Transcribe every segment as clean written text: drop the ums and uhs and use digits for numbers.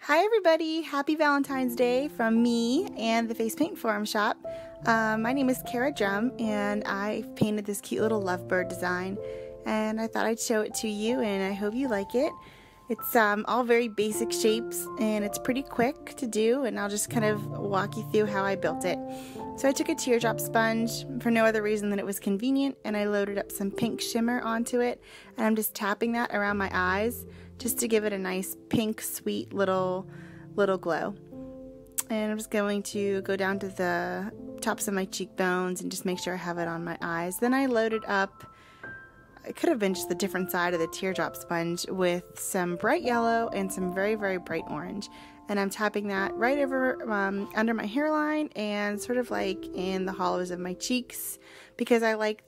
Hi everybody, happy Valentine's Day from me and the Face Paint Forum Shop. My name is Kara Drum and I painted this cute little lovebird design and I thought I'd show it to you and I hope you like it. It's all very basic shapes and it's pretty quick to do, and I'll just kind of walk you through how I built it. So I took a teardrop sponge for no other reason than it was convenient, and I loaded up some pink shimmer onto it, and I'm just tapping that around my eyes just to give it a nice pink sweet little glow. And I'm just going to go down to the tops of my cheekbones and just make sure I have it on my eyes. Then I loaded up, it could have been just the different side of the teardrop sponge, with some bright yellow and some very, very bright orange. And I'm tapping that right over under my hairline and sort of like in the hollows of my cheeks, because I like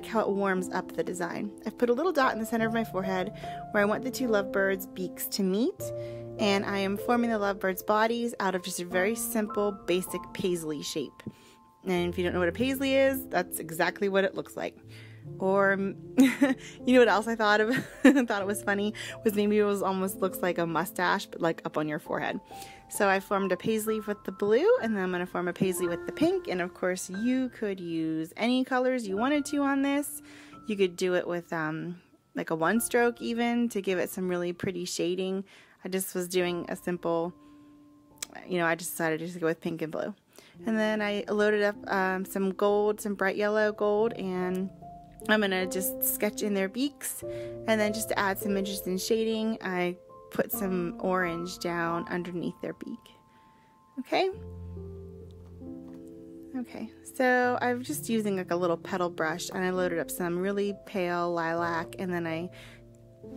how it warms up the design. I've put a little dot in the center of my forehead where I want the two lovebirds' beaks to meet, and I am forming the lovebirds' bodies out of just a very simple, basic paisley shape. And if you don't know what a paisley is, that's exactly what it looks like. Or, you know what else I thought of? Thought it was funny, was maybe it was almost looks like a mustache, but like up on your forehead. So I formed a paisley with the blue, and then I'm going to form a paisley with the pink. And of course, you could use any colors you wanted to on this. You could do it with like a one stroke even, to give it some really pretty shading. I just was doing a simple, I just decided to go with pink and blue. And then I loaded up some gold, some bright yellow gold, and I'm going to just sketch in their beaks. And then just to add some interesting shading, I put some orange down underneath their beak. Okay, so I'm just using like a little petal brush, and I loaded up some really pale lilac, and then I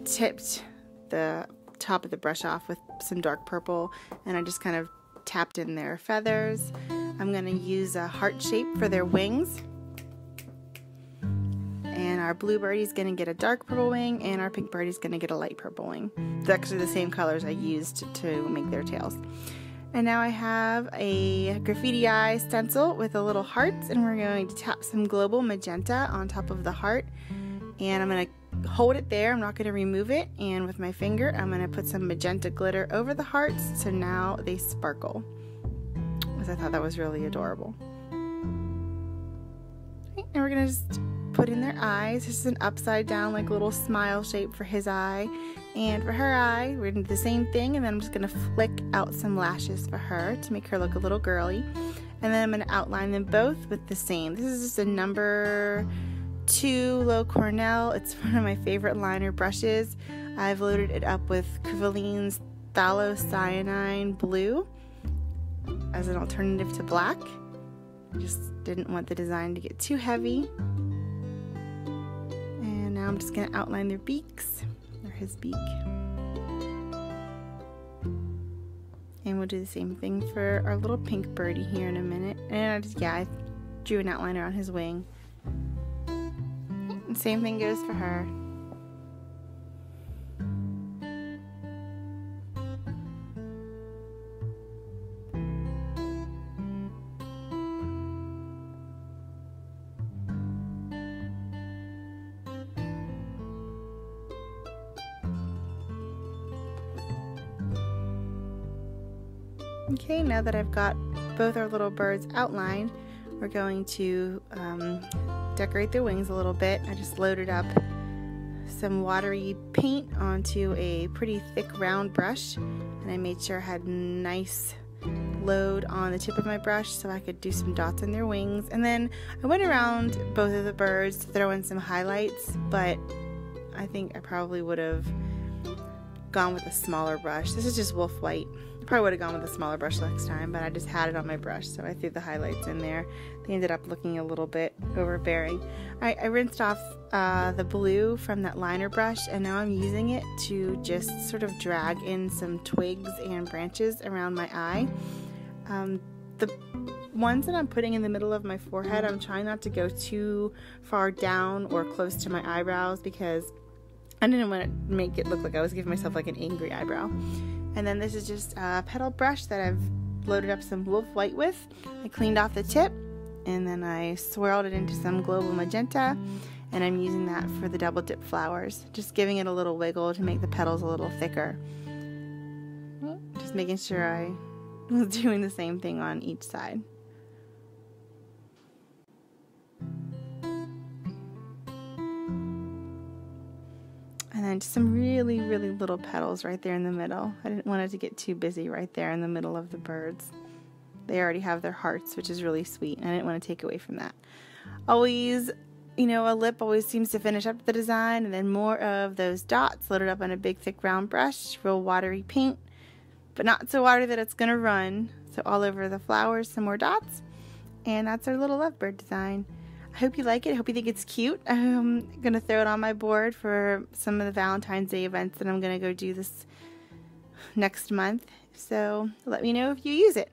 tipped the top of the brush off with some dark purple, and I just kind of tapped in their feathers. I'm going to use a heart shape for their wings. And our blue birdie's going to get a dark purple wing, and our pink birdie's going to get a light purple wing. It's actually the same colors I used to make their tails. And now I have a graffiti eye stencil with a little hearts, and we're going to tap some global magenta on top of the heart. And I'm going to hold it there. I'm not going to remove it. And with my finger, I'm going to put some magenta glitter over the hearts, so now they sparkle. Because I thought that was really adorable. Okay, and we're going to just put in their eyes. This is an upside down like little smile shape for his eye, and for her eye we're going to do the same thing, and then I'm just going to flick out some lashes for her to make her look a little girly, and then I'm going to outline them both with the same. This is just a number 2 Low Cornell. It's one of my favorite liner brushes. I've loaded it up with Crivellines Phthalocyanine Blue as an alternative to black. I just didn't want the design to get too heavy. Now I'm just going to outline their beaks, or his beak. And we'll do the same thing for our little pink birdie here in a minute. And I drew an outline around his wing. And same thing goes for her. Okay, now that I've got both our little birds outlined, we're going to decorate their wings a little bit. I just loaded up some watery paint onto a pretty thick round brush, and I made sure I had nice load on the tip of my brush so I could do some dots on their wings. And then I went around both of the birds to throw in some highlights, but I think I probably would have gone with a smaller brush. This is just Wolf White. Probably would have gone with a smaller brush next time, but I just had it on my brush, so I threw the highlights in there. They ended up looking a little bit overbearing. I rinsed off the blue from that liner brush, and now I'm using it to just sort of drag in some twigs and branches around my eye. The ones that I'm putting in the middle of my forehead, I'm trying not to go too far down or close to my eyebrows, because I didn't want to make it look like I was giving myself like an angry eyebrow. And then this is just a petal brush that I've loaded up some Wolf White with. I cleaned off the tip, and then I swirled it into some global magenta, and I'm using that for the double dip flowers, just giving it a little wiggle to make the petals a little thicker. making sure I was doing the same thing on each side. And then just some really, really little petals right there in the middle. I didn't want it to get too busy right there in the middle of the birds. They already have their hearts, which is really sweet, and I didn't want to take away from that. Always, you know, a lip always seems to finish up the design, and then more of those dots loaded up on a big, thick, round brush, real watery paint, but not so watery that it's going to run. So all over the flowers, some more dots, and that's our little lovebird design. I hope you like it. I hope you think it's cute. I'm going to throw it on my board for some of the Valentine's Day events that I'm going to go do this next month. So let me know if you use it.